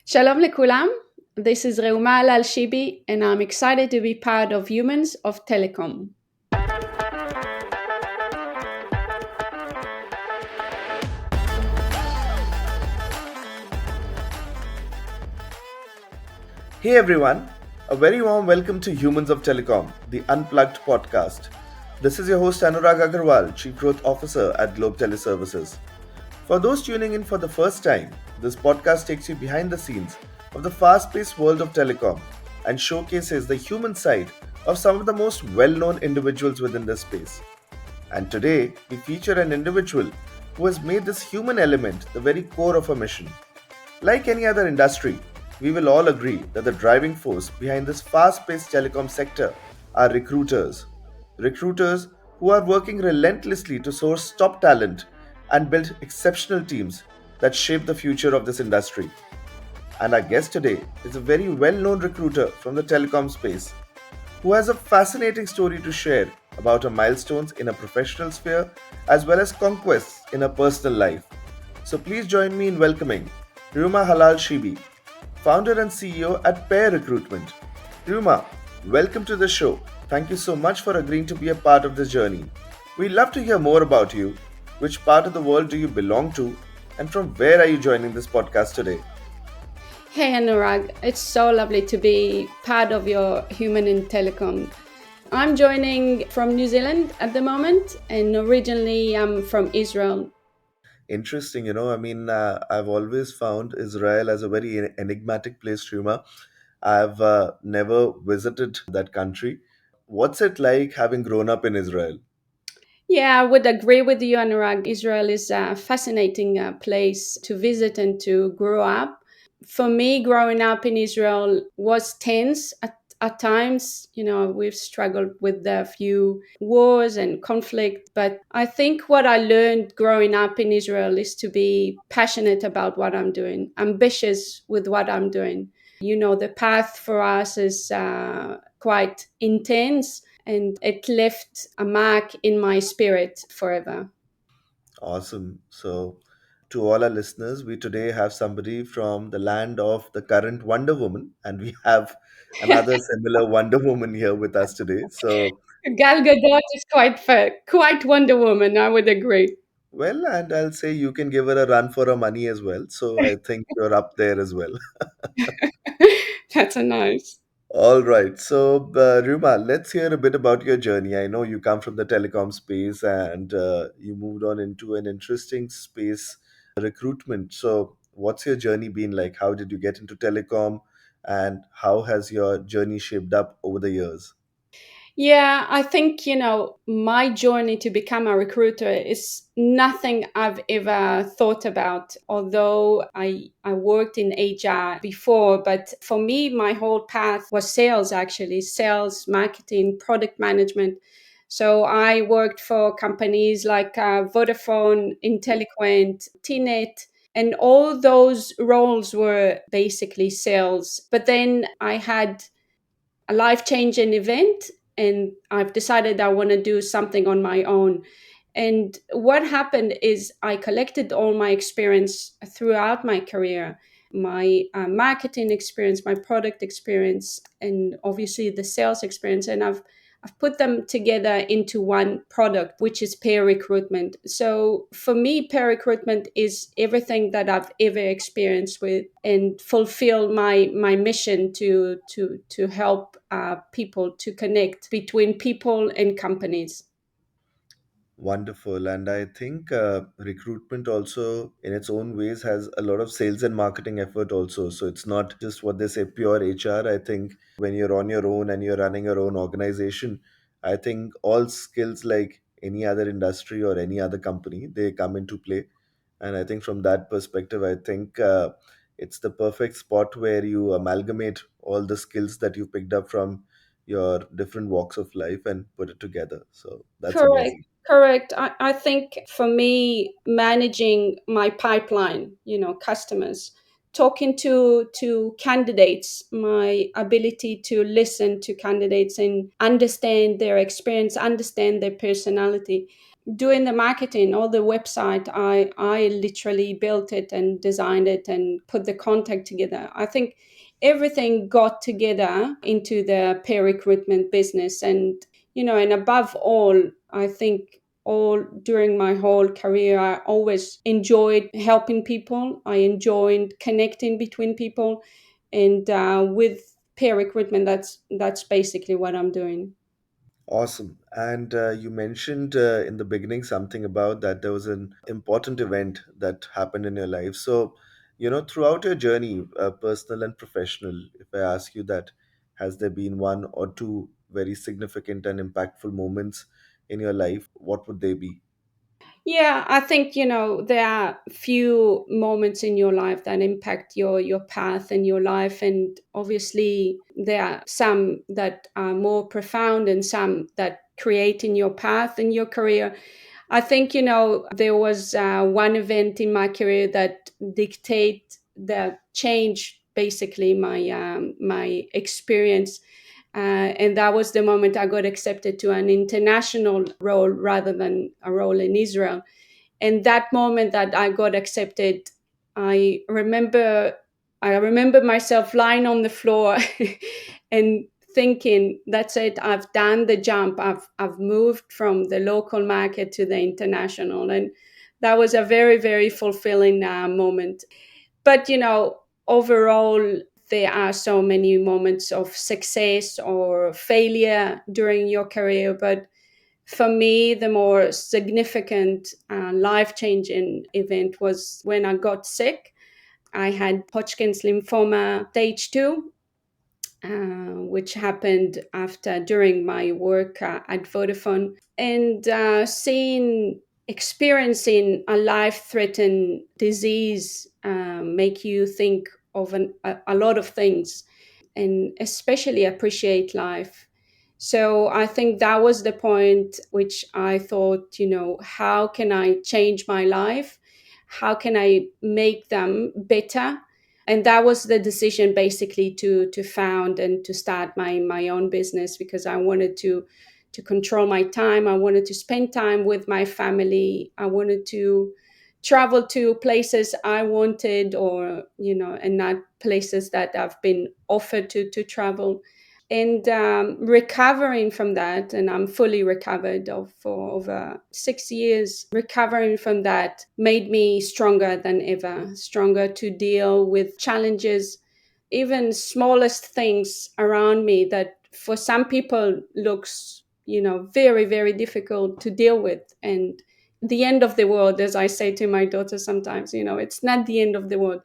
Shalom lekulam. This is Reuma Halal Shibi, and I'm excited to be part of Humans of Telecom. Hey everyone, a very warm welcome to Humans of Telecom, the Unplugged podcast. This is your host Anurag Aggarwal, Chief Growth Officer at Globe Teleservices. For those tuning in for the first time, this podcast takes you behind the scenes of the fast paced world of telecom and showcases the human side of some of the most well known individuals within this space. And today, we feature an individual who has made this human element the very core of our mission. Like any other industry, we will all agree that the driving force behind this fast paced telecom sector are recruiters. Recruiters who are working relentlessly to source top talent and build exceptional teams that shape the future of this industry. And our guest today is a very well known recruiter from the telecom space who has a fascinating story to share about her milestones in a professional sphere as well as conquests in her personal life. So please join me in welcoming Reuma Halal Shibi, founder and CEO at Pair Recruitment. Reuma, welcome to the show. Thank you so much for agreeing to be a part of this journey. We'd love to hear more about you. Which part of the world do you belong to? And from where are you joining this podcast today? Hey Anurag, it's so lovely to be part of your Human in Telecom. I'm joining from New Zealand at the moment, and originally I'm from Israel. Interesting, I've always found Israel as a very enigmatic place, Reuma. I've never visited that country. What's it like having grown up in Israel? Yeah, I would agree with you, Anurag. Israel is a fascinating place to visit and to grow up. For me, growing up in Israel was tense at times. You know, we've struggled with a few wars and conflict. But I think what I learned growing up in Israel is to be passionate about what I'm doing, ambitious with what I'm doing. You know, the path for us is quite intense, and it left a mark in my spirit forever. Awesome. So, to all our listeners, we today have somebody from the land of the current Wonder Woman, and we have another similar Wonder Woman here with us today. So, Gal Gadot is quite fair, quite Wonder Woman, I would agree. well, and I'll say you can give her a run for her money as well. So, I think you're up there as well. That's a nice. All right. So, Ruma, let's hear a bit about your journey. I know you come from the telecom space and you moved on into an interesting space, recruitment. So, what's your journey been like? How did you get into telecom and how has your journey shaped up over the years? Yeah, I think, my journey to become a recruiter is nothing I've ever thought about, although I worked in HR before. But for me, my whole path was sales, actually, sales, marketing, product management. So I worked for companies like Vodafone, Intelliquent, Tnet, and all those roles were basically sales. But then I had a life changing event, and I've decided I want to do something on my own. And what happened is I collected all my experience throughout my career, my marketing experience, my product experience, and obviously the sales experience. And I've put them together into one product, which is Pair Recruitment. So for me, Pair Recruitment is everything that I've ever experienced with and fulfill my mission to help people to connect between people and companies. Wonderful. And I think recruitment also, in its own ways, has a lot of sales and marketing effort also. So it's not just what they say, pure HR. I think when you're on your own and you're running your own organization, I think all skills like any other industry or any other company, they come into play. And I think from that perspective, I think it's the perfect spot where you amalgamate all the skills that you picked up from your different walks of life and put it together. So that's Correct. amazing. Correct. I think for me, managing my pipeline, customers, talking to candidates, my ability to listen to candidates and understand their experience, understand their personality. doing the marketing, all the website, I literally built it and designed it and put the contact together. I think everything got together into the pair recruitment business. And and above all, I think all during my whole career, I always enjoyed helping people. I enjoyed connecting between people, and with pair recruitment, that's basically what I'm doing. Awesome. And you mentioned in the beginning something about that there was an important event that happened in your life. So, throughout your journey, personal and professional, if I ask you that, has there been one or two very significant and impactful moments in your life? What would they be? Yeah, I think there are few moments in your life that impact your path and your life, and obviously there are some that are more profound and some that create in your path and your career. I think there was one event in my career that dictate that change basically my experience, and that was the moment I got accepted to an international role rather than a role in Israel. And that moment that I got accepted, I remember I remember myself lying on the floor and thinking, that's it, I've done the jump. I've moved from the local market to the international. And that was a very, very fulfilling moment. But overall, there are so many moments of success or failure during your career. But for me, the more significant life changing event was when I got sick. I had Hodgkin's lymphoma stage 2, which happened after during my work at Vodafone, and experiencing a life-threatening disease make you think of a lot of things, and especially appreciate life. So I think that was the point which I thought, how can I change my life? How can I make them better? And that was the decision basically to found and to start my own business, because I wanted to control my time. I wanted to spend time with my family. I wanted to travel to places I wanted, or and not places that I've been offered to travel. And recovering from that, and I'm fully recovered for over 6 years. Recovering from that made me stronger than ever, stronger to deal with challenges, even smallest things around me that for some people looks very, very difficult to deal with. And the end of the world, as I say to my daughter sometimes, it's not the end of the world.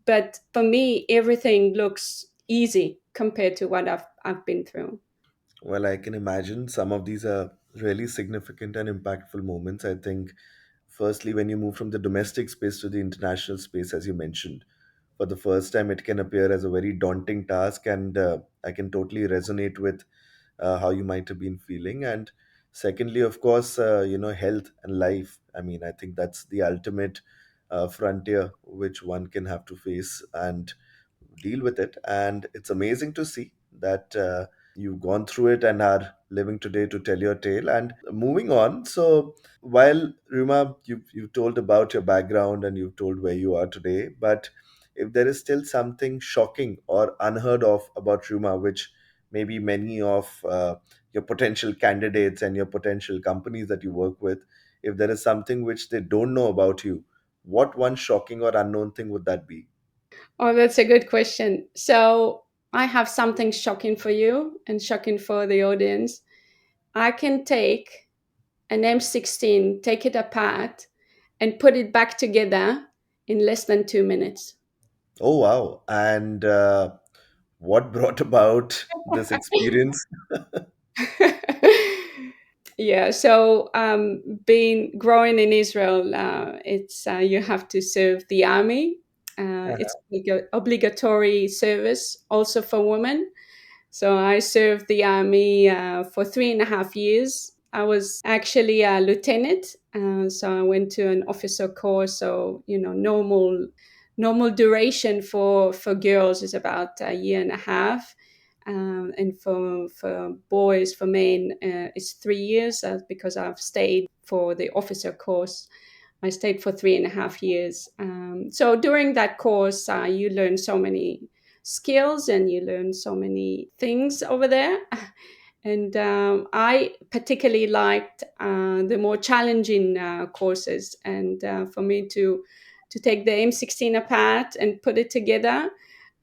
But for me, everything looks easy compared to what I've been through. Well, I can imagine some of these are really significant and impactful moments. I think, firstly, when you move from the domestic space to the international space, as you mentioned, for the first time, it can appear as a very daunting task, and I can totally resonate with how you might have been feeling. And secondly, of course, health and life. I mean, I think that's the ultimate frontier which one can have to face and deal with it. And it's amazing to see that you've gone through it and are living today to tell your tale. And moving on, so while Ruma, you've told about your background and you've told where you are today, but if there is still something shocking or unheard of about Ruma, which maybe many of your potential candidates and your potential companies that you work with, if there is something which they don't know about you, what one shocking or unknown thing would that be? Oh, that's a good question. So I have something shocking for you and shocking for the audience. I can take an M16, take it apart, and put it back together in less than 2 minutes. Oh, wow. And what brought about this experience? Yeah, so being growing in Israel, it's you have to serve the army. It's like a obligatory service also for women. So I served the army for 3.5 years. I was actually a lieutenant, so I went to an officer course. So normal duration for girls is about a year and a half. and for boys, for men, it's 3 years, because I've stayed for the officer course. I stayed for 3.5 years. So during that course, you learn so many skills and you learn so many things over there. And I particularly liked the more challenging courses. And for me to take the M16 apart and put it together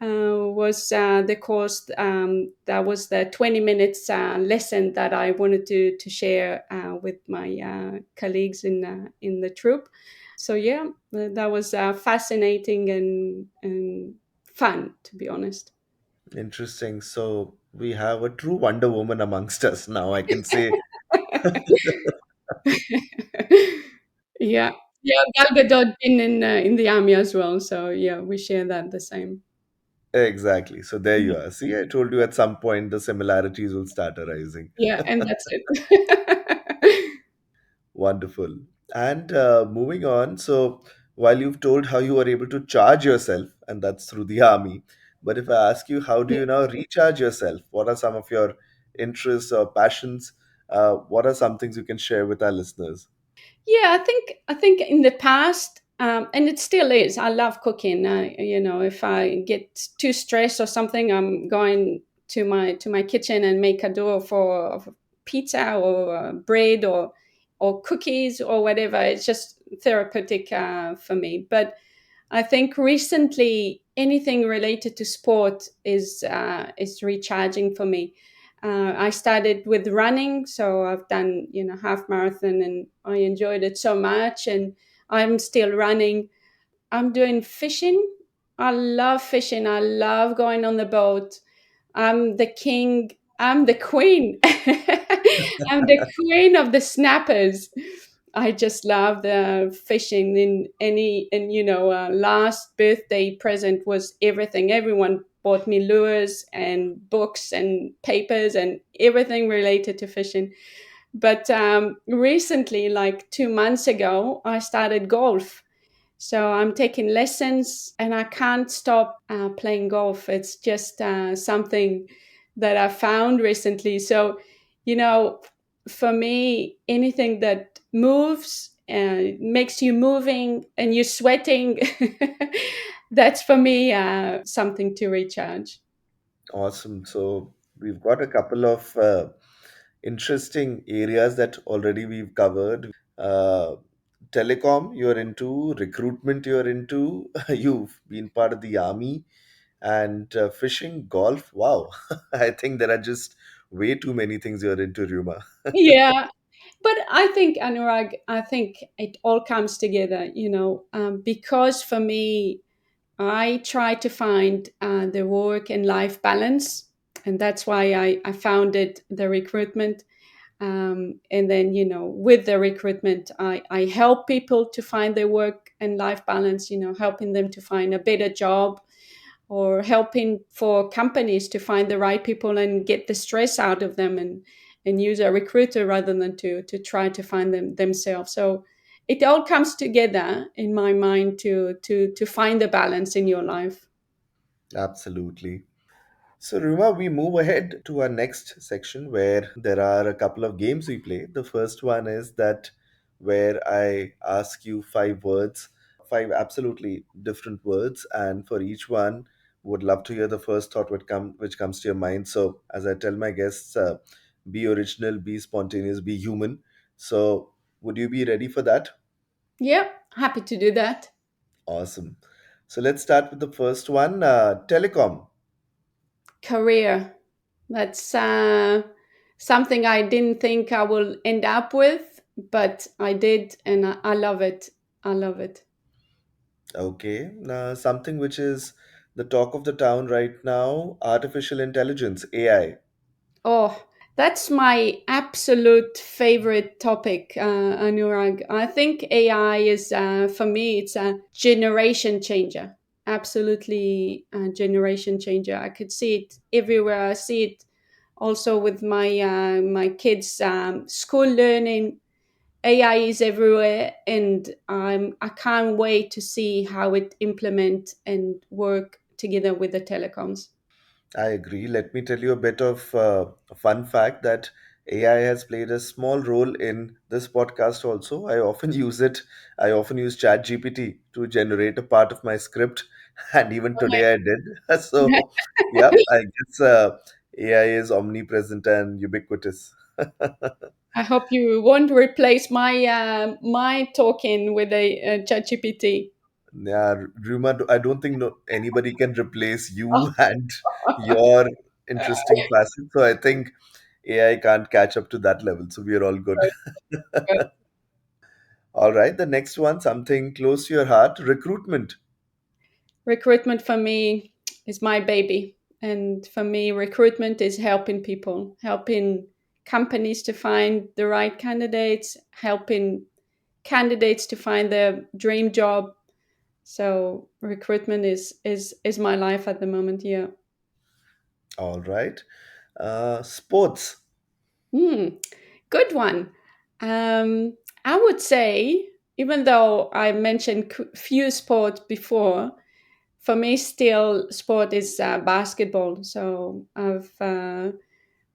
was the course, that was the 20 minutes lesson that I wanted to share with my colleagues in the troop. So yeah, that was fascinating and fun, to be honest. Interesting. So we have a true Wonder Woman amongst us now, I can say. Yeah, yeah. Gal Gadot been in the army as well, so yeah, we share that the same. Exactly. So there you Mm. are. See, I told you at some point the similarities will start arising. Yeah, and that's it. Wonderful. And moving on, so while you've told how you were able to charge yourself, and that's through the army, but if I ask you, how do you now recharge yourself? What are some of your interests or passions? What are some things you can share with our listeners? Yeah, I think in the past, and it still is. I love cooking. If I get too stressed or something, I'm going to my kitchen and make a dough for pizza or bread or cookies or whatever. It's just therapeutic for me. But I think recently anything related to sport is recharging for me. I started with running, so I've done half marathon, and I enjoyed it so much. And I'm still running. I'm doing fishing. I love fishing. I love going on the boat. I'm the king. I'm the queen. I'm the queen of the snappers. I just love the fishing in any, and last birthday present was everything. Everyone bought me lures and books and papers and everything related to fishing. But recently, like 2 months ago, I started golf. So I'm taking lessons and I can't stop playing golf. It's just something that I found recently. So, you know, for me, anything that moves, makes you moving and you're sweating, that's for me something to recharge. Awesome. So we've got a couple of interesting areas that already we've covered. Telecom, you're into recruitment, you're into, you've been part of the army, and fishing, golf. Wow, I think there are just way too many things you're into, Ruma. Yeah. But I think, Anurag, I think it all comes together, because for me, I try to find the work and life balance. And that's why I founded the recruitment. And then, with the recruitment, I help people to find their work and life balance, helping them to find a better job, or helping for companies to find the right people and get the stress out of them, and use a recruiter rather than to try to find them themselves. So it all comes together in my mind to find the balance in your life. Absolutely. So, Ruma, we move ahead to our next section where there are a couple of games we play. The first one is that where I ask you five words, five absolutely different words, and for each one, would love to hear the first thought which comes to your mind. So, as I tell my guests, be original, be spontaneous, be human. So, would you be ready for that? Yeah, happy to do that. Awesome. So, let's start with the first one, telecom. Career. That's something I didn't think I will end up with, but I did, and I love it. I love it. Okay, something which is the talk of the town right now, artificial intelligence, AI. Oh, that's my absolute favorite topic, Anurag. I think AI is, for me, it's a generation changer. Absolutely a generation changer. I could see it everywhere. I see it also with my kids' school learning. AI is everywhere, and I can't wait to see how it implement and work together with the telecoms. I agree. Let me tell you a bit of a fun fact that AI has played a small role in this podcast also. I often use it. I often use ChatGPT to generate a part of my script, and even today I did. So, yeah, I guess AI is omnipresent and ubiquitous. I hope you won't replace my talking with a ChatGPT. Yeah, Ruma, I don't think anybody can replace you and your interesting facet. So I think AI can't catch up to that level. So we are all good. All right, the next one, something close to your heart, recruitment. Recruitment for me is my baby. And for me, recruitment is helping people, helping companies to find the right candidates, helping candidates to find their dream job. So recruitment is my life at the moment. Yeah. All right. Sports. Hmm. Good one. Um, I would say, even though I mentioned few sports before, for me, still sport is basketball. So I've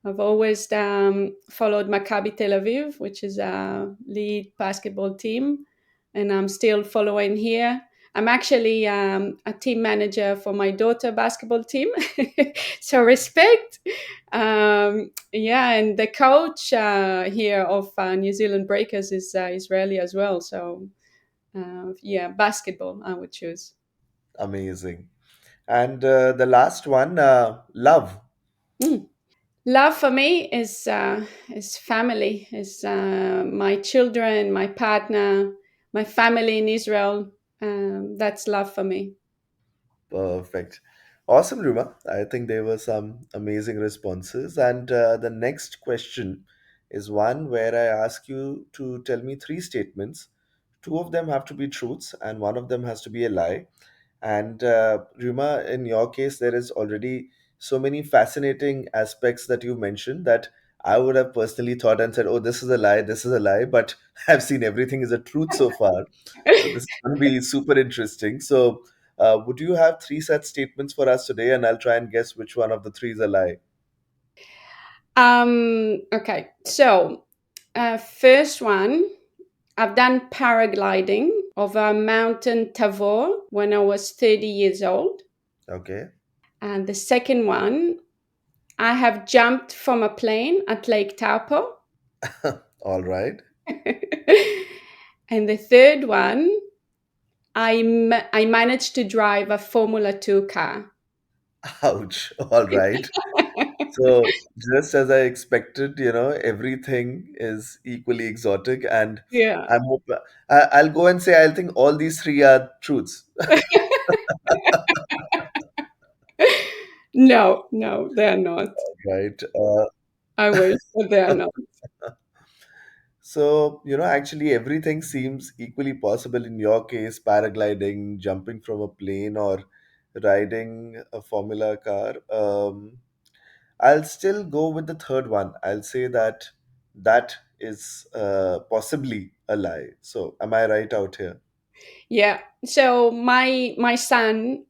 always followed Maccabi Tel Aviv, which is a lead basketball team, and I'm still following here. I'm actually a team manager for my daughter basketball team, so respect. Yeah, and the coach here of New Zealand Breakers is Israeli as well. So yeah, basketball I would choose. Amazing. And the last one, love. Mm. Love for me is family, is my children, my partner, my family in Israel. That's love for me. Perfect. Awesome, Ruma. I think there were some amazing responses. And the next question is one where I ask you to tell me three statements. Two of them have to be truths, and one of them has to be a lie. And Ruma, in your case, there is already so many fascinating aspects that you mentioned that I would have personally thought and said, oh, this is a lie, this is a lie. But I've seen everything is a truth so far. So this is going to be super interesting. So, would you have three such statements for us today? And I'll try and guess which one of the three is a lie. Okay, so first one, I've done paragliding over Mountain Tavor when I was 30 years old. Okay. And the second one, I have jumped from a plane at Lake Taupo. All right. And the third one, I managed to drive a Formula 2 car. Ouch. All right. So, just as I expected, everything is equally exotic, and Yeah. I'm hope I'll go and say I think all these three are truths, No, no, they're not. right? I wish, but they're not. So, actually everything seems equally possible in your case, paragliding, jumping from a plane, or riding a Formula car. I'll still go with the third one. I'll say that that is possibly a lie. So, am I right out here? Yeah. So my son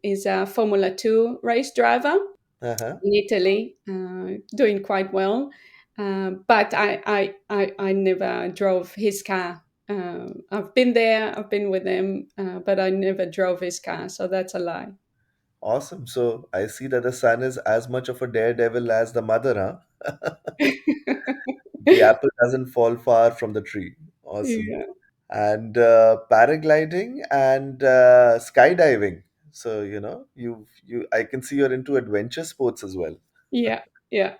is a Formula 2 race driver Uh-huh. in Italy, doing quite well. But I never drove his car. I've been there, I've been with him, but I never drove his car. So that's a lie. Awesome. So, I see that the son is as much of a daredevil as the mother, huh? The apple doesn't fall far from the tree. Awesome. Yeah. And paragliding and skydiving. So I can see you're into adventure sports as well. Yeah. Yeah.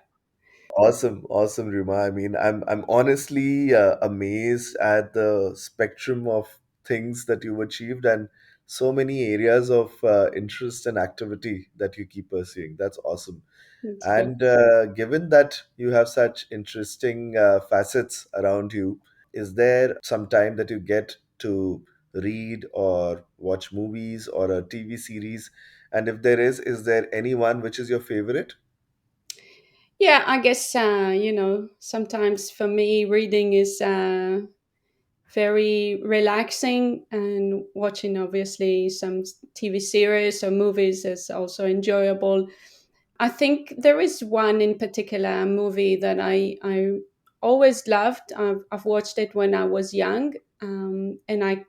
Awesome, awesome, Rima. I mean, I'm honestly amazed at the spectrum of things that you've achieved and so many areas of interest and activity that you keep pursuing. That's awesome. That's good. And given that you have such interesting facets around you, is there some time that you get to read or watch movies or a TV series? And if there is there any one which is your favorite? Yeah, I guess sometimes for me reading is very relaxing, and watching obviously some TV series or movies is also enjoyable. I think there is one in particular, a movie that I always loved. I've watched it when I was young, and I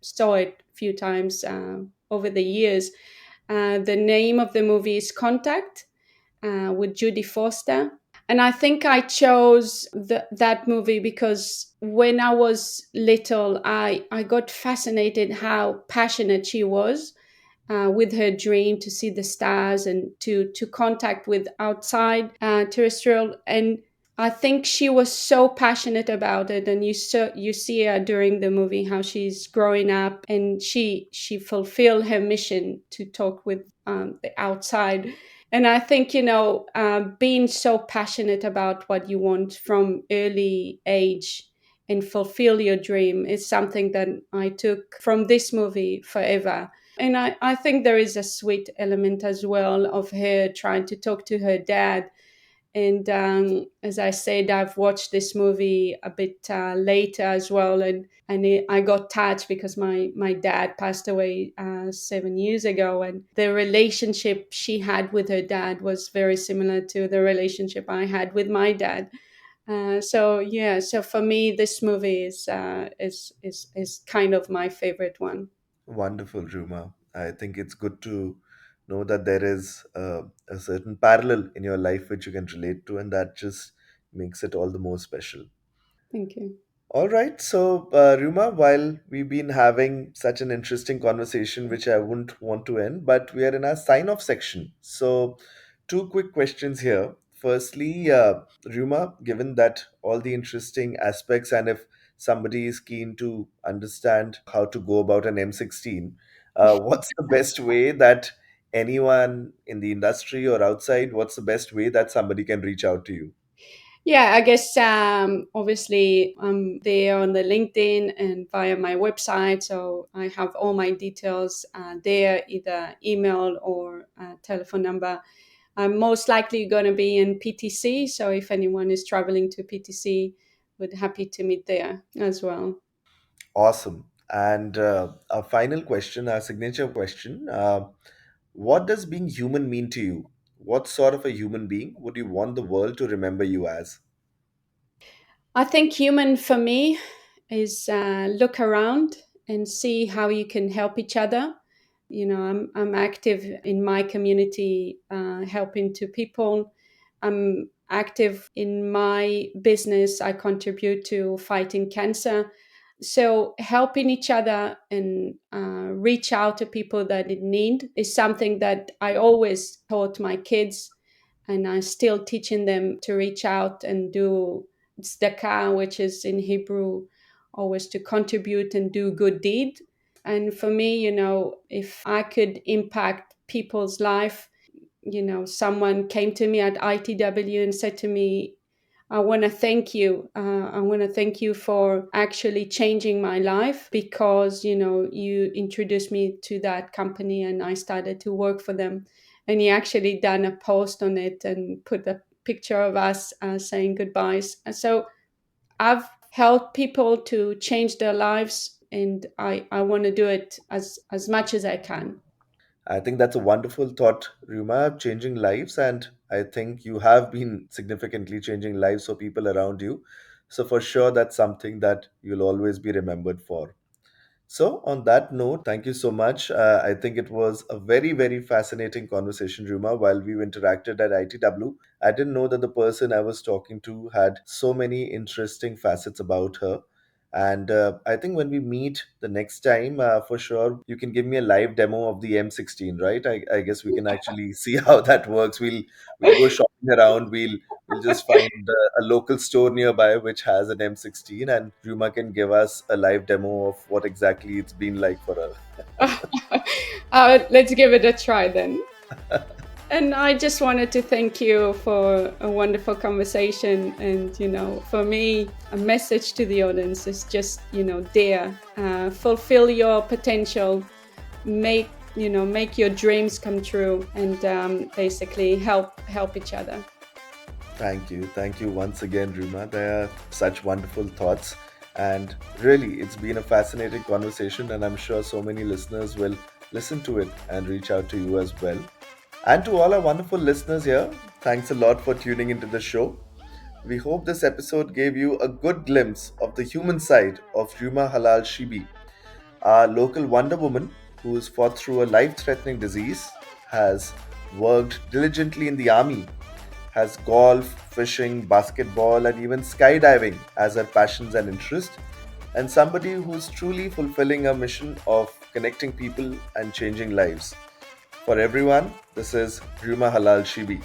saw it a few times over the years. The name of the movie is Contact, with Judy Foster. And I think I chose that movie because when I was little, I got fascinated how passionate she was with her dream to see the stars and to contact with outside terrestrial. And I think she was so passionate about it, and you see her during the movie how she's growing up, and she fulfilled her mission to talk with the outside. And I think being so passionate about what you want from early age and fulfill your dream is something that I took from this movie forever. And I think there is a sweet element as well of her trying to talk to her dad. And as I said, I've watched this movie a bit later as well, I got touched because my dad passed away 7 years ago, and the relationship she had with her dad was very similar to the relationship I had with my dad. So yeah, so for me, this movie is kind of my favorite one. Wonderful, Ruma. I think it's good to know that there is a certain parallel in your life which you can relate to, and that just makes it all the more special. Thank you. All right. So, Ruma, while we've been having such an interesting conversation, which I wouldn't want to end, but we are in our sign off section. So, two quick questions here. Firstly, Ruma, given that all the interesting aspects, and if somebody is keen to understand how to go about an M16, what's the best way that anyone in the industry or outside, what's the best way that somebody can reach out to you? Yeah, I guess obviously I'm there on the LinkedIn and via my website. So I have all my details there, either email or telephone number. I'm most likely going to be in PTC. So if anyone is traveling to PTC, would happy to meet there as well. Awesome. And our final question, our signature question, what does being human mean to you? What sort of a human being would you want the world to remember you as? I think human for me is look around and see how you can help each other. I'm active in my community, helping to people. I'm active in my business. I contribute to fighting cancer. So helping each other and reach out to people that in need is something that I always taught my kids, and I'm still teaching them to reach out and do tzedakah, which is in Hebrew always to contribute and do good deed. And for me, if I could impact people's life, someone came to me at ITW and said to me, I want to thank you. I want to thank you for actually changing my life because, you introduced me to that company and I started to work for them. And he actually done a post on it and put a picture of us saying goodbyes. And so I've helped people to change their lives, and I want to do it as much as I can. I think that's a wonderful thought, Ruma, changing lives. And I think you have been significantly changing lives for people around you. So, for sure, that's something that you'll always be remembered for. So, on that note, thank you so much. I think it was a very, very fascinating conversation, Ruma, while we interacted at ITW. I didn't know that the person I was talking to had so many interesting facets about her. And I think when we meet the next time, for sure, you can give me a live demo of the M16, right? I guess we can actually see how that works. We'll go shopping around. We'll just find a local store nearby which has an M16, and Ruma can give us a live demo of what exactly it's been like for Let's give it a try then. And I just wanted to thank you for a wonderful conversation. And, for me, a message to the audience is just, dare, fulfill your potential, make your dreams come true, and basically help each other. Thank you once again, Ruma. They are such wonderful thoughts, and really, it's been a fascinating conversation, and I'm sure so many listeners will listen to it and reach out to you as well. And to all our wonderful listeners here, thanks a lot for tuning into the show. We hope this episode gave you a good glimpse of the human side of Reuma Halal Shibi, our local Wonder Woman who has fought through a life threatening disease, has worked diligently in the army, has golf, fishing, basketball, and even skydiving as her passions and interest, and somebody who's truly fulfilling a mission of connecting people and changing lives. For everyone, this is Reuma Halal Shibi.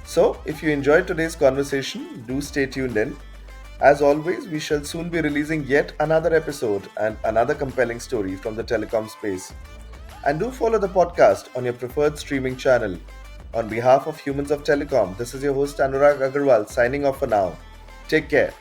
So, if you enjoyed today's conversation, do stay tuned in. As always, we shall soon be releasing yet another episode and another compelling story from the telecom space. And do follow the podcast on your preferred streaming channel. On behalf of Humans of Telecom, this is your host Anurag Aggarwal signing off for now. Take care.